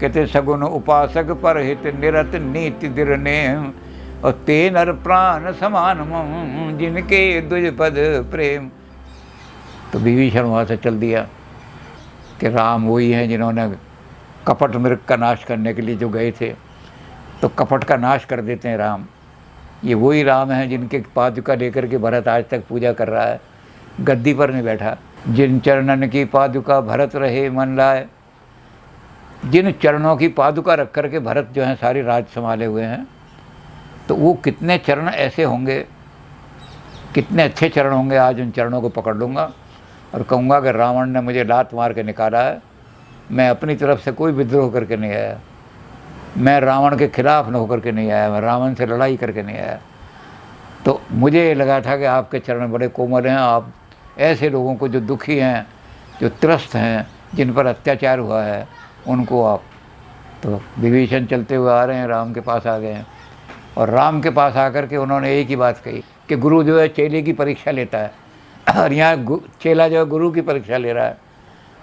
कहते सगुन उपासक पर हित निरत नीति दिरने, और ते नर प्राण समान जिनके दुज पद प्रेम। तो विभीषण वहाँ से चल दिया कि राम वही हैं जिन्होंने कपट मृग का नाश करने के लिए जो गए थे, तो कपट का नाश कर देते हैं राम। ये वही राम हैं जिनके पादुका लेकर के भरत आज तक पूजा कर रहा है, गद्दी पर नहीं बैठा। जिन चरणन की पादुका भरत रहे मन लाए, जिन चरणों की पादुका रख कर के भरत जो हैं सारी राज संभाले हुए हैं, तो वो कितने चरण ऐसे होंगे, कितने अच्छे चरण होंगे। आज उन चरणों को पकड़ लूँगा और कहूँगा कि रावण ने मुझे लात मार के निकाला है, मैं अपनी तरफ से कोई विद्रोह करके नहीं आया, मैं रावण के खिलाफ न होकर के नहीं आया, मैं रावण से लड़ाई करके नहीं आया। तो मुझे ये लगा था कि आपके चरण बड़े कोमल हैं, आप ऐसे लोगों को जो दुखी हैं, जो त्रस्त हैं, जिन पर अत्याचार हुआ है, उनको आप। तो विभीषण चलते हुए आ रहे हैं, राम के पास आ गए हैं, और राम के पास आकर के उन्होंने एक ही बात कही कि गुरु जो है चेले की परीक्षा लेता है, और यहाँ चेला जो है गुरु की परीक्षा ले रहा है,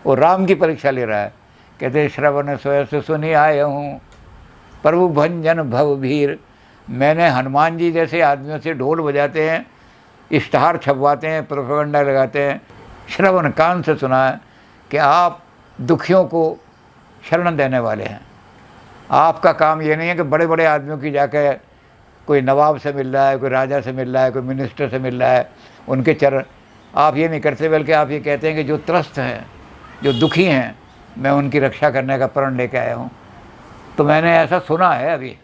वो राम की परीक्षा ले रहा है। कहते श्रवण सोय सुनी आया हूँ प्रभु भंजन भव भीर। मैंने हनुमान जी जैसे आदमियों से ढोल बजाते हैं, इश्तहार छपवाते हैं, प्रोपेगेंडा लगाते हैं, श्रवण कान से सुना है कि आप दुखियों को शरण देने वाले हैं। आपका काम ये नहीं है कि बड़े बड़े आदमियों की जाकर कोई नवाब से मिल रहा है, कोई राजा से मिल रहा है, कोई मिनिस्टर से मिल रहा है, उनके चरण आप ये नहीं करते, बल्कि आप ये कहते हैं कि जो त्रस्त हैं, जो दुखी हैं, मैं उनकी रक्षा करने का प्रण लेके आया हूँ। तो मैंने ऐसा सुना है, अभी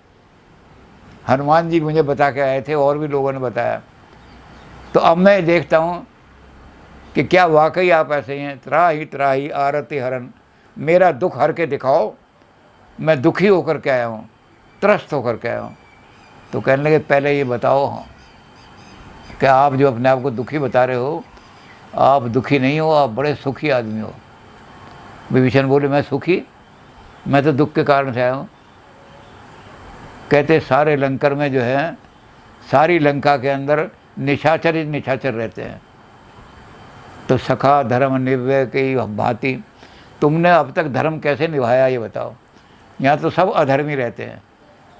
हनुमान जी मुझे बता के आए थे, और भी लोगों ने बताया। तो अब मैं देखता हूँ कि क्या वाकई आप ऐसे हैं। त्राही त्राही आरती हरण, मेरा दुख हर के दिखाओ, मैं दुखी होकर के आया हूँ, त्रस्त होकर के आया हूँ। तो कहने लगे पहले ये बताओ कि आप जो अपने आप को दुखी बता रहे हो, आप दुखी नहीं हो, आप बड़े सुखी आदमी हो। विभीषण बोले मैं सुखी, मैं तो दुख के कारण से आया हूँ। कहते सारे लंकर में जो है, सारी लंका के अंदर निशाचर ही निशाचर रहते हैं। तो सखा धर्म निव्य की भांति, तुमने अब तक धर्म कैसे निभाया ये बताओ। यहाँ तो सब अधर्मी रहते हैं,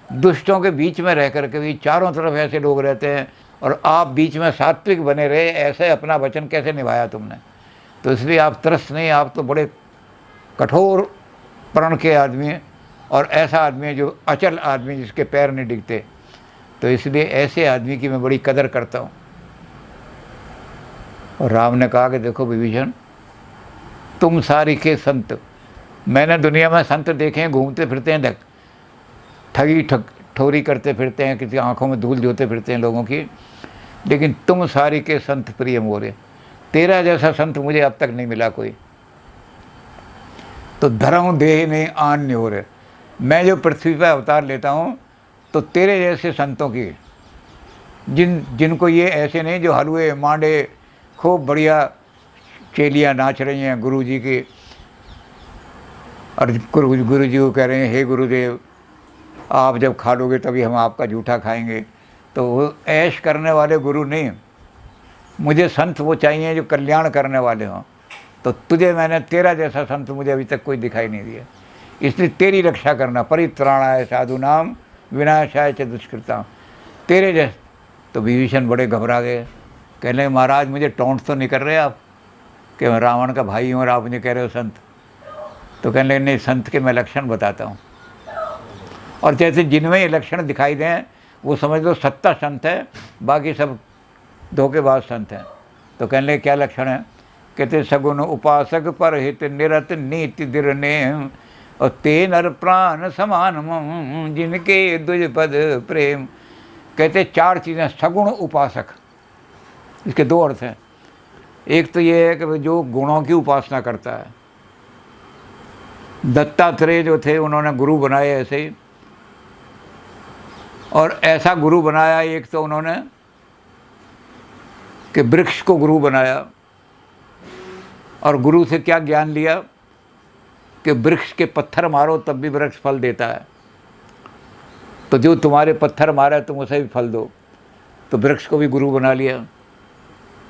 दुष्टों के बीच में रह कर के भी चारों तरफ ऐसे लोग रहते हैं, और आप बीच में सात्विक बने रहे, ऐसे अपना वचन कैसे निभाया तुमने। तो इसलिए आप त्रस्त नहीं, आप तो बड़े कठोर प्रण के आदमी हैं, और ऐसा आदमी है जो अचल आदमी, जिसके पैर नहीं डिगते। तो इसलिए ऐसे आदमी की मैं बड़ी कदर करता हूँ। और राम ने कहा कि देखो विभीषण, तुम सारी के संत, मैंने दुनिया में संत देखे हैं, घूमते फिरते हैं, ठगी ठोरी करते फिरते हैं, किसी आंखों में धूल धोते फिरते हैं लोगों की, लेकिन तुम सारी के संत प्रिय मोरे, तेरा जैसा संत मुझे अब तक नहीं मिला कोई। तो धर्म देह नहीं आन नहीं हो रहे, मैं जो पृथ्वी पर अवतार लेता हूँ, तो तेरे जैसे संतों की, जिनको ये ऐसे नहीं जो हलवे मांडे खूब बढ़िया चेलियाँ नाच रही हैं गुरु जी की, और गुरु जी को कह रहे हैं हे गुरुदेव, आप जब खा लोगे तभी हम आपका जूठा खाएंगे। तो वो ऐश करने वाले गुरु नहीं, मुझे संत वो चाहिए जो कल्याण करने वाले हों। तो तुझे मैंने, तेरा जैसा संत मुझे अभी तक कोई दिखाई नहीं दिया, इसलिए तेरी रक्षा करना। परित्राणाय साधूनाम विनाशाय च दुष्कृताम, तेरे जैसे। तो विभीषण बड़े घबरा गए, कहने लगे महाराज मुझे टोंट तो नहीं कर रहे आप कि मैं रावण का भाई हूँ और आप मुझे कह रहे हो संत। तो कहने लगे नहीं, संत के मैं लक्षण बताता हूँ, और जैसे जिनमें ये लक्षण दिखाई दें वो समझ लो सत्ता संत है, बाकी सब धोखेबाज संत हैं। तो कहने लगे क्या लक्षण है। कहते सगुन उपासक पर हित निरत नीति दिरने, और ते नर प्राण समान जिनके दुज पद प्रेम। कहते चार चीज़ें, सगुण उपासक, इसके दो अर्थ हैं। एक तो ये है कि जो गुणों की उपासना करता है, दत्तात्रेय जो थे उन्होंने गुरु बनाए ऐसे ही, और ऐसा गुरु बनाया एक तो उन्होंने कि वृक्ष को गुरु बनाया, और गुरु से क्या ज्ञान लिया कि वृक्ष के पत्थर मारो तब भी वृक्ष फल देता है, तो जो तुम्हारे पत्थर मारा तुम उसे भी फल दो। तो वृक्ष को भी गुरु बना लिया,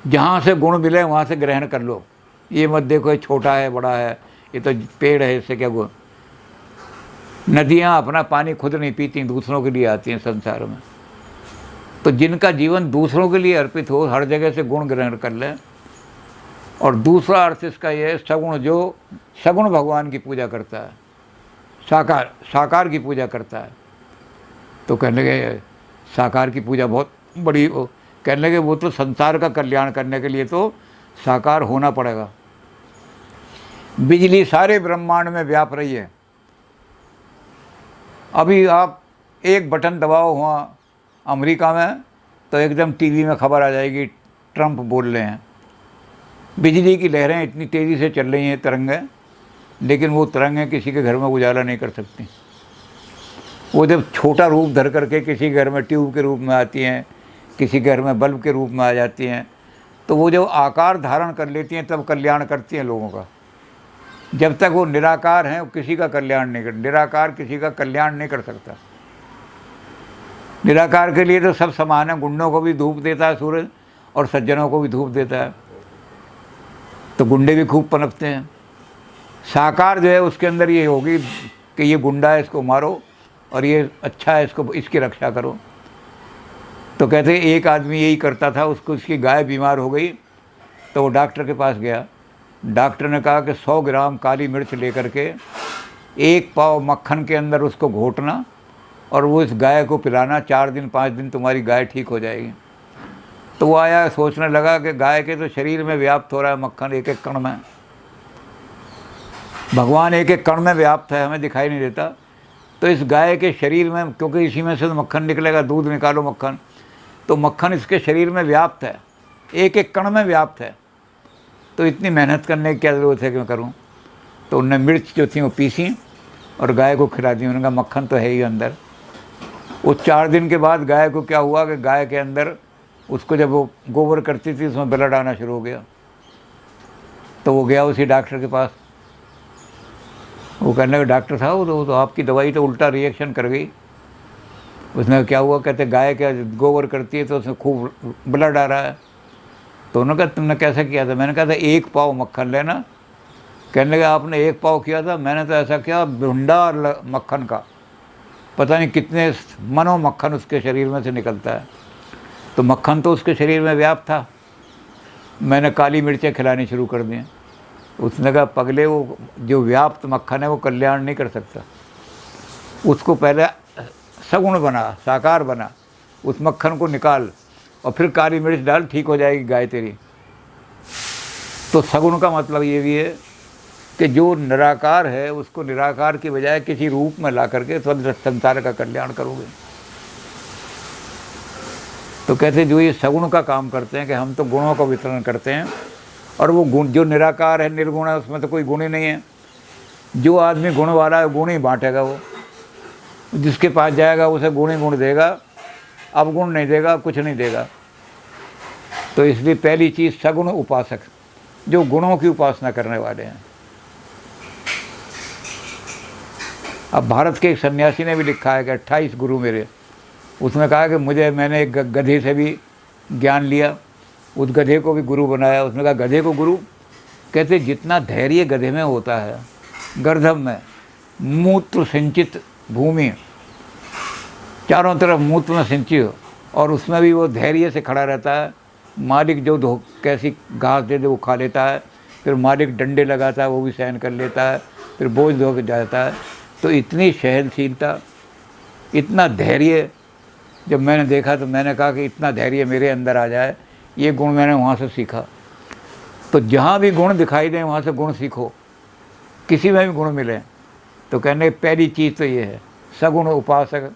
जहाँ से गुण मिले वहाँ से ग्रहण कर लो, ये मत देखो ये छोटा है बड़ा है, ये तो पेड़ है, इससे क्या गुण। नदियाँ अपना पानी खुद नहीं पीती, दूसरों के लिए आती हैं संसार में। तो जिनका जीवन दूसरों के लिए अर्पित हो, हर जगह से गुण ग्रहण कर लें। और दूसरा अर्थ इसका यह है, सगुण, जो सगुण भगवान की पूजा करता है, साकार की पूजा करता है। तो कहने लगे साकार की पूजा बहुत बड़ी, कहने लगे वो तो संसार का कल्याण करने के लिए तो साकार होना पड़ेगा। बिजली सारे ब्रह्मांड में व्याप रही है। अभी आप एक बटन दबाओ वहाँ अमेरिका में तो एकदम टीवी में खबर आ जाएगी, ट्रंप बोल रहे हैं। बिजली की लहरें इतनी तेज़ी से चल रही हैं, तरंगें, लेकिन वो तरंगें किसी के घर में उजाला नहीं कर सकती। वो जब छोटा रूप धर करके किसी घर में ट्यूब के रूप में आती हैं, किसी घर में बल्ब के रूप में आ जाती हैं, तो वो जब आकार धारण कर लेती हैं तब कल्याण करती हैं लोगों का। जब तक वो निराकार हैं, किसी का कल्याण नहीं कर, निराकार किसी का कल्याण नहीं कर सकता। निराकार के लिए तो सब समान है, गुंडों को भी धूप देता है सूरज और सज्जनों को भी धूप देता है, तो गुंडे भी खूब पनपते हैं। साकार जो है उसके अंदर ये होगी कि ये गुंडा है, इसको मारो, और ये अच्छा है, इसको, इसकी रक्षा करो। तो कहते एक आदमी यही करता था, उसको, उसकी गाय बीमार हो गई तो वो डॉक्टर के पास गया। डॉक्टर ने कहा कि 100 ग्राम काली मिर्च लेकर के 1 पाव मक्खन के अंदर उसको घोटना और वो इस गाय को पिलाना, 4 दिन 5 दिन तुम्हारी गाय ठीक हो जाएगी। तो वो आया, सोचने लगा कि गाय के तो शरीर में व्याप्त हो रहा है मक्खन, एक एक कण में, भगवान एक एक कण में व्याप्त है, हमें दिखाई नहीं देता। तो इस गाय के शरीर में, क्योंकि इसी में से तो मक्खन निकलेगा, दूध निकालो मक्खन, तो मक्खन इसके शरीर में व्याप्त है, एक एक कण में व्याप्त है। तो इतनी मेहनत करने की क्या ज़रूरत है कि मैं करूँ। तो उनने मिर्च जो थी वो पीसी और गाय को खिला दी। उन्होंने कहा मक्खन तो है ही अंदर। वो 4 दिन के बाद गाय को क्या हुआ कि गाय के अंदर, उसको जब वो गोबर करती थी उसमें ब्लड आना शुरू हो गया। तो वो गया उसी डॉक्टर के पास। वो कहने लगा डॉक्टर साहब तो आपकी दवाई तो उल्टा रिएक्शन कर गई। उसने क्या हुआ, कहते गाय क्या गोबर करती है तो उसमें खूब ब्लड आ रहा है। तो उन्होंने कहा तुमने कैसे किया था। मैंने कहा था 1 पाव मक्खन लेना। कहने लगा आपने 1 पाव किया था, मैंने तो ऐसा किया भुंडा और मक्खन का, पता नहीं कितने मनो मक्खन उसके शरीर में से निकलता है। तो मक्खन तो उसके शरीर में व्याप्त था। मैंने काली मिर्चें खिलानी शुरू कर दी। उसने कहा पगले, वो जो व्याप्त मक्खन है वो कल्याण नहीं कर सकता, उसको पहले सगुण बना, साकार बना, उस मक्खन को निकाल और फिर काली मिर्च डाल, ठीक हो जाएगी गाय तेरी। तो सगुण का मतलब ये भी है कि जो निराकार है उसको निराकार की बजाय किसी रूप में ला करके संसार का कल्याण करोगे। तो कहते जो ये सगुण का काम करते हैं कि हम तो गुणों का वितरण करते हैं, और वो गुण जो निराकार है, निर्गुण है, उसमें तो कोई गुण ही नहीं है। जो आदमी गुण वाला है गुण ही बांटेगा, वो जिसके पास जाएगा उसे गुण ही गुण देगा, अब गुण नहीं देगा, कुछ नहीं देगा। तो इसलिए पहली चीज़ सगुण उपासक, जो गुणों की उपासना करने वाले हैं। अब भारत के एक सन्यासी ने भी लिखा है कि 28 गुरु मेरे। उसने कहा कि मैंने एक गधे से भी ज्ञान लिया, उस गधे को भी गुरु बनाया। उसने कहा गधे को गुरु, कहते जितना धैर्य गधे में होता है, गर्दभ में मूत्र सिंचित भूमि, चारों तरफ मूत्र में सिंचित, और उसमें भी वो धैर्य से खड़ा रहता है। मालिक जो कैसी घास दे दे वो खा लेता है, फिर मालिक डंडे लगाता है वो भी सहन कर लेता है, फिर बोझ धो के जाता है। तो इतनी सहनशीलता, इतना धैर्य जब मैंने देखा तो मैंने कहा कि इतना धैर्य मेरे अंदर आ जाए। ये गुण मैंने वहाँ से सीखा। तो जहाँ भी गुण दिखाई दें वहाँ से गुण सीखो, किसी में भी गुण मिले। तो कहने पहली चीज़ तो ये है सगुण उपासक